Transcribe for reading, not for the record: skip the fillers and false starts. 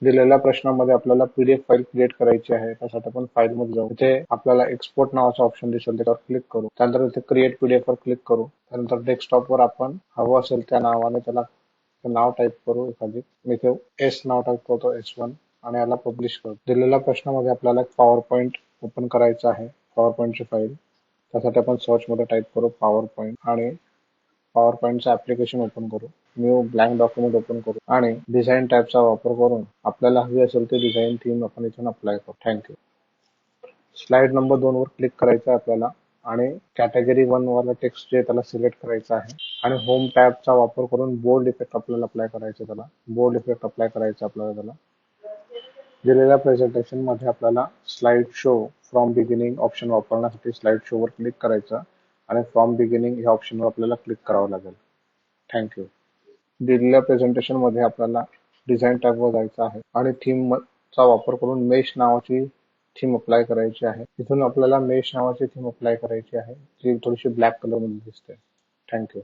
दिलेल्या प्रश्नामध्ये आपल्याला पीडीएफ फाईल क्रिएट करायची आहे. त्यासाठी आपण फाईल मध्ये जाऊ. इथे आपल्याला एक्सपोर्ट नावाचा ऑप्शन दिसेल, त्याच्यावर क्लिक करू. त्यानंतर इथे क्रिएट पीडीएफ वर क्लिक करू. त्यानंतर डेस्कटॉप वर आपण हवं असेल त्या नावाने त्याला नाव टाईप करू. एखादी मी इथे एस नाव टाईप करतो, S1, आणि याला पब्लिश करतो. दिलेल्या प्रश्नामध्ये आपल्याला पॉवर पॉइंट ओपन करायचं आहे, पॉवर पॉइंटची फाईल. त्यासाठी आपण सर्च मध्ये टाईप करू पॉवर पॉइंट आणि पॉवर पॉइंटचं ऍप्लिकेशन ओपन करू. न्यू ब्लँक डॉक्युमेंट ओपन करू आणि डिझाईन टॅबचा वापर करून आपल्याला हवी असेल ते डिझाईन थीम आपण इथून अप्लाय करू. थँक्यू. स्लाइड नंबर 2 वर क्लिक करायचं आहे आपल्याला आणि कॅटेगरी 1 वाला टेक्स्ट जे त्याला सिलेक्ट करायचं आहे आणि होम टॅबचा वापर करून बोल्ड इफेक्ट आपल्याला अप्लाय करायचं. त्याला बोल्ड इफेक्ट अप्लाय करायचं आपल्याला. त्याला दिलेल्या प्रेझेंटेशन मध्ये आपल्याला slide show from beginning option वापरण्यासाठी स्लाइड शो वर क्लिक करायचं आणि फ्रॉम बिगिनिंग या ऑप्शनवर आपल्याला क्लिक करावं लागेल. थँक्यू. दिलेल्या प्रेझेंटेशन मध्ये आपल्याला डिझाईन टॅबवर जायचं आहे आणि थीम चा वापर करून मेश नावाची थीम अप्लाय करायची आहे. इथून आपल्याला मेश नावाची थीम अप्लाय करायची आहे, जी थोडीशी ब्लॅक कलर मध्ये दिसते. थँक्यू.